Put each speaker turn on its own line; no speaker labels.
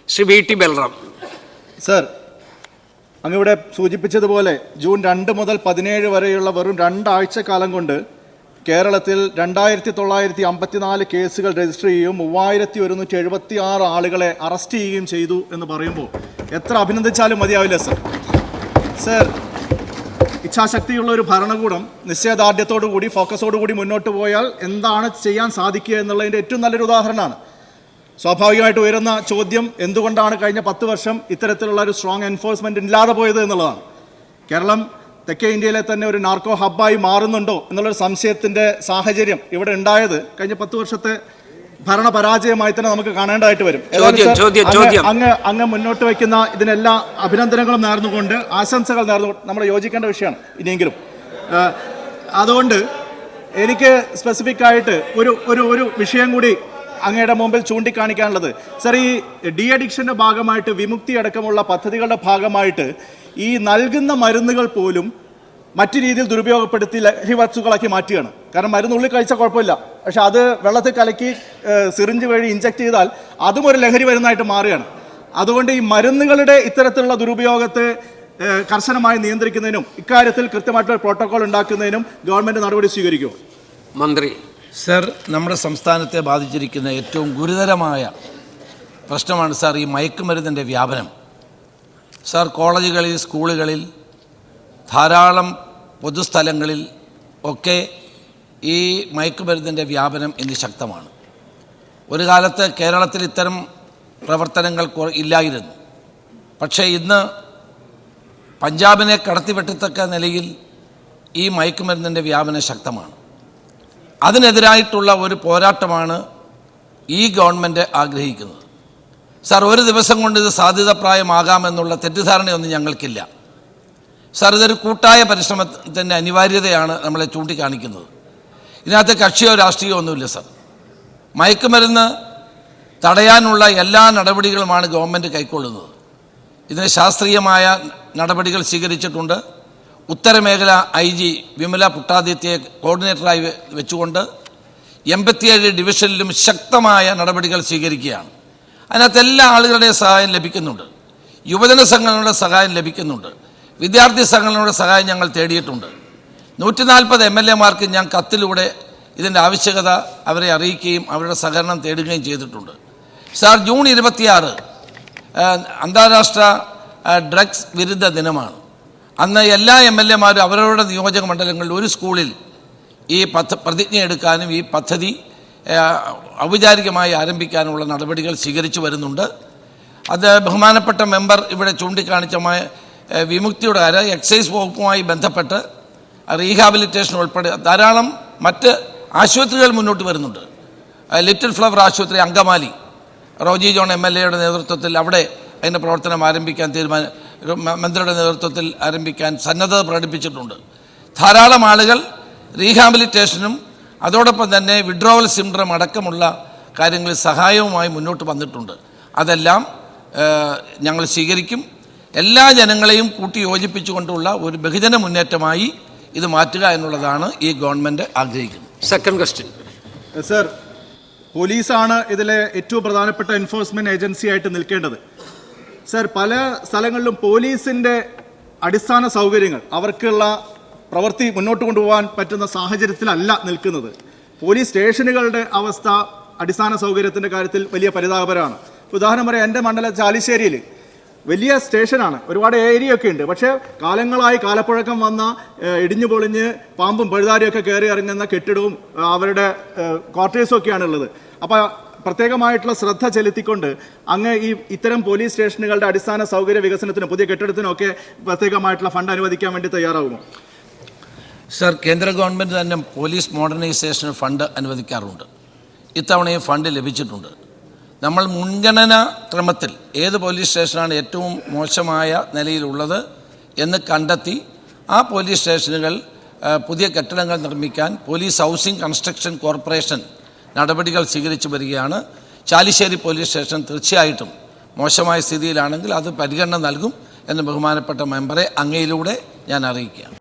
Shri V T Balram.
Sir, അങ്ങിവിടെ സൂചിപ്പിച്ചതുപോലെ June 2 മുതൽ 17 വരെയുള്ള വെറും 2 ആഴ്ചക്കാലം കൊണ്ട് കേരളത്തിൽ 2954 കേസുകൾ രജിസ്റ്റർ ചെയ്യുകയും 3176 ആളുകളെ അറസ്റ്റ് ചെയ്യുകയും ചെയ്തു എന്ന് പറയുമ്പോൾ എത്ര അഭിനന്ദിച്ചാലും മതിയാവില്ല സർ. സർ, ഇച്ഛാശക്തിയുള്ള ഒരു ഭരണകൂടം നിശ്ചയദാർഢ്യത്തോടു കൂടി ഫോക്കസോടു കൂടി മുന്നോട്ട് പോയാൽ എന്താണ് ചെയ്യാൻ സാധിക്കുക എന്നുള്ളതിൻ്റെ ഏറ്റവും നല്ലൊരു ഉദാഹരണമാണ്. സ്വാഭാവികമായിട്ട് ഉയരുന്ന ചോദ്യം, എന്തുകൊണ്ടാണ് കഴിഞ്ഞ 10 വർഷം ഇത്തരത്തിലുള്ള ഒരു സ്ട്രോങ് എൻഫോഴ്സ്മെന്റ് ഇല്ലാതെ പോയത് എന്നുള്ളതാണ്. കേരളം തെക്കേ ഇന്ത്യയിലെ തന്നെ ഒരു നാർക്കോ ഹബ്ബായി മാറുന്നുണ്ടോ എന്നുള്ളൊരു സംശയത്തിന്റെ സാഹചര്യം ഇവിടെ ഉണ്ടായത് കഴിഞ്ഞ 10 വർഷത്തെ ഭരണ പരാജയമായി തന്നെ നമുക്ക് കാണേണ്ടതായിട്ട് വരും. അങ്ങ് മുന്നോട്ട് വയ്ക്കുന്ന ഇതിനെല്ലാം അഭിനന്ദനങ്ങളും നേർന്നുകൊണ്ട്, ആശംസകൾ നേർന്നുകൊണ്ട് നമ്മൾ യോജിക്കേണ്ട വിഷയമാണ് ഇനിയെങ്കിലും. അതുകൊണ്ട് എനിക്ക് സ്പെസിഫിക് ആയിട്ട് ഒരു വിഷയം കൂടി അങ്ങയുടെ മുമ്പിൽ ചൂണ്ടിക്കാണിക്കാനുള്ളത്, സർ, ഈ ഡി അഡിക്ഷൻ്റെ ഭാഗമായിട്ട് വിമുക്തി അടക്കമുള്ള പദ്ധതികളുടെ ഭാഗമായിട്ട് ഈ നൽകുന്ന മരുന്നുകൾ പോലും മറ്റു രീതിയിൽ ദുരുപയോഗപ്പെടുത്തി ലഹരി വസ്തുക്കളാക്കി മാറ്റുകയാണ്. കാരണം മരുന്നുള്ളിൽ കഴിച്ചാൽ കുഴപ്പമില്ല, പക്ഷെ അത് വെള്ളത്തിൽ കലക്കി സിറിഞ്ച് വഴി ഇഞ്ചക്ട് ചെയ്താൽ അതും ഒരു ലഹരി മരുന്നായിട്ട് മാറുകയാണ്. അതുകൊണ്ട് ഈ മരുന്നുകളുടെ ഇത്തരത്തിലുള്ള ദുരുപയോഗത്തെ കർശനമായി നിയന്ത്രിക്കുന്നതിനും ഇക്കാര്യത്തിൽ കൃത്യമായിട്ടുള്ള പ്രോട്ടോകോൾ ഉണ്ടാക്കുന്നതിനും ഗവൺമെൻറ് നടപടി സ്വീകരിക്കുമോ?
മന്ത്രി.
സർ, നമ്മുടെ സംസ്ഥാനത്തെ ബാധിച്ചിരിക്കുന്ന ഏറ്റവും ഗുരുതരമായ പ്രശ്നമാണ് സാർ ഈ മയക്കുമരുന്നിൻ്റെ വ്യാപനം. സാർ, കോളേജുകളിൽ, സ്കൂളുകളിൽ, ധാരാളം പൊതുസ്ഥലങ്ങളിൽ ഒക്കെ ഈ മയക്കുമരുന്നിൻ്റെ വ്യാപനം ഇന്ന് ശക്തമാണ്. ഒരു കാലത്ത് കേരളത്തിൽ ഇത്തരം പ്രവർത്തനങ്ങൾ ഇല്ലായിരുന്നു. പക്ഷേ ഇന്ന് പഞ്ചാബിനെ കടത്തിവെട്ടത്തക്ക നിലയിൽ ഈ മയക്കുമരുന്നിൻ്റെ വ്യാപനം ശക്തമാണ്. അതിനെതിരായിട്ടുള്ള ഒരു പോരാട്ടമാണ് ഈ ഗവൺമെൻറ് ആഗ്രഹിക്കുന്നത്. സാർ, ഒരു ദിവസം കൊണ്ട് ഇത് സാധ്യതപ്രായമാകാമെന്നുള്ള തെറ്റിദ്ധാരണയൊന്നും ഞങ്ങൾക്കില്ല. സാർ, ഇതൊരു കൂട്ടായ പരിശ്രമത്തിൻ്റെ അനിവാര്യതയാണ് നമ്മളെ ചൂണ്ടിക്കാണിക്കുന്നത്. ഇതിനകത്ത് കക്ഷിയോ രാഷ്ട്രീയമോ ഒന്നുമില്ല സാർ. മയക്കുമരുന്ന് തടയാനുള്ള എല്ലാ നടപടികളുമാണ് ഗവൺമെൻറ് കൈക്കൊള്ളുന്നത്. ഇതിന് ശാസ്ത്രീയമായ നടപടികൾ സ്വീകരിച്ചിട്ടുണ്ട്. ഉത്തരമേഖല IG വിമല പുട്ടാദിത്യയെ കോർഡിനേറ്ററായി വെച്ചുകൊണ്ട് 87 ഡിവിഷനിലും ശക്തമായ നടപടികൾ സ്വീകരിക്കുകയാണ്. അതിനകത്ത് എല്ലാ ആളുകളുടെയും സഹായം ലഭിക്കുന്നുണ്ട്. യുവജന സംഘടനകളുടെ സഹായം ലഭിക്കുന്നുണ്ട്. വിദ്യാർത്ഥി സംഘടനകളുടെ സഹായം ഞങ്ങൾ തേടിയിട്ടുണ്ട്. 140 MLA-മാർക്ക് ഞാൻ കത്തിലൂടെ ഇതിൻ്റെ ആവശ്യകത അവരെ അറിയിക്കുകയും അവരുടെ സഹകരണം തേടുകയും ചെയ്തിട്ടുണ്ട്. സാർ, ജൂൺ 26 അന്താരാഷ്ട്ര ഡ്രഗ്സ് വിരുദ്ധ ദിനമാണ്. അന്ന് എല്ലാ MLA-മാരും അവരവരുടെ നിയോജക മണ്ഡലങ്ങളിൽ ഒരു സ്കൂളിൽ ഈ പ്രതിജ്ഞ എടുക്കാനും ഈ പദ്ധതി ഔപചാരികമായി ആരംഭിക്കാനുള്ള നടപടികൾ സ്വീകരിച്ചു വരുന്നുണ്ട്. അത് ബഹുമാനപ്പെട്ട മെമ്പർ ഇവിടെ ചൂണ്ടിക്കാണിച്ച വിമുക്തിയുടെ കാര്യം എക്സൈസ് വകുപ്പുമായി ബന്ധപ്പെട്ട് റീഹാബിലിറ്റേഷൻ ഉൾപ്പെടെ ധാരാളം മറ്റ് ആശുപത്രികൾ മുന്നോട്ട് വരുന്നുണ്ട്. ലിറ്റിൽ ഫ്ലവർ ആശുപത്രി അങ്കമാലി റോജി ജോൺ MLA-യുടെ നേതൃത്വത്തിൽ അവിടെ അതിൻ്റെ പ്രവർത്തനം ആരംഭിക്കാൻ മന്ത്രിയുടെ നേതൃത്വത്തിൽ ആരംഭിക്കാൻ സന്നദ്ധത പ്രകടിപ്പിച്ചിട്ടുണ്ട്. ധാരാളം ആളുകൾ റീഹാബിലിറ്റേഷനും അതോടൊപ്പം തന്നെ വിഡ്രോവൽ സിൻഡ്രോം അടക്കമുള്ള കാര്യങ്ങളിൽ സഹായവുമായി മുന്നോട്ട് വന്നിട്ടുണ്ട്. അതെല്ലാം ഞങ്ങൾ സ്വീകരിക്കും. എല്ലാ ജനങ്ങളെയും കൂട്ടി യോജിപ്പിച്ചുകൊണ്ടുള്ള ഒരു ബഹുജന മുന്നേറ്റമായി ഇത് മാറ്റുക എന്നുള്ളതാണ് ഈ ഗവൺമെൻറ് ആഗ്രഹിക്കുന്നത്.
Second question.
സർ, പോലീസാണ് ഇതിലെ ഏറ്റവും പ്രധാനപ്പെട്ട എൻഫോഴ്സ്മെൻറ്റ് ഏജൻസി ആയിട്ട് നിൽക്കേണ്ടത്. സർ, പല സ്ഥലങ്ങളിലും പോലീസിൻ്റെ അടിസ്ഥാന സൗകര്യങ്ങൾ അവർക്കുള്ള പ്രവൃത്തി മുന്നോട്ട് കൊണ്ടുപോകാൻ പറ്റുന്ന സാഹചര്യത്തിലല്ല നിൽക്കുന്നത്. പോലീസ് സ്റ്റേഷനുകളുടെ അവസ്ഥ അടിസ്ഥാന സൗകര്യത്തിൻ്റെ കാര്യത്തിൽ വലിയ പരിതാപകരമാണ്. ഉദാഹരണം പറയാം, എൻ്റെ മണ്ഡലം ചാലിശ്ശേരിയിൽ വലിയ സ്റ്റേഷനാണ്, ഒരുപാട് ഏരിയ ഒക്കെ ഉണ്ട്. പക്ഷേ കാലങ്ങളായി കാലപ്പഴക്കം വന്ന ഇടിഞ്ഞു പൊളിഞ്ഞ് പാമ്പും പഴുതാരിയൊക്കെ കയറി ഇറങ്ങുന്ന കെട്ടിടവും അവരുടെ ക്വാർട്ടേഴ്സും ഒക്കെയാണ് ഉള്ളത്. അപ്പോൾ പ്രത്യേകമായിട്ടുള്ള ശ്രദ്ധ ചെലുത്തിക്കൊണ്ട് അങ്ങ് ഇത്തരം പോലീസ് സ്റ്റേഷനുകളുടെ അടിസ്ഥാന സൗകര്യ വികസനത്തിനും പുതിയ കെട്ടിടത്തിനൊക്കെ പ്രത്യേകമായിട്ടുള്ള ഫണ്ട് അനുവദിക്കാൻ വേണ്ടി തയ്യാറാകുമോ?
സർ, കേന്ദ്ര ഗവൺമെൻറ് തന്നെ പോലീസ് മോഡേണൈസേഷൻ ഫണ്ട് അനുവദിക്കാറുണ്ട്. ഇത്തവണയും ഫണ്ട് ലഭിച്ചിട്ടുണ്ട്. നമ്മൾ മുൻഗണനാ ക്രമത്തിൽ ഏത് പോലീസ് സ്റ്റേഷനാണ് ഏറ്റവും മോശമായ നിലയിലുള്ളത് എന്ന് കണ്ടെത്തി ആ പോലീസ് സ്റ്റേഷനുകൾ പുതിയ കെട്ടിടങ്ങൾ നിർമ്മിക്കാൻ പോലീസ് ഹൗസിംഗ് കൺസ്ട്രക്ഷൻ കോർപ്പറേഷൻ നടപടികൾ സ്വീകരിച്ചു വരികയാണ്. ചാലിശ്ശേരി പോലീസ് സ്റ്റേഷൻ തീർച്ചയായിട്ടും മോശമായ സ്ഥിതിയിലാണെങ്കിൽ അത് പരിഗണന നൽകും എന്ന് ബഹുമാനപ്പെട്ട മെമ്പറെ അങ്ങയിലൂടെ ഞാൻ അറിയിക്കുകയാണ്.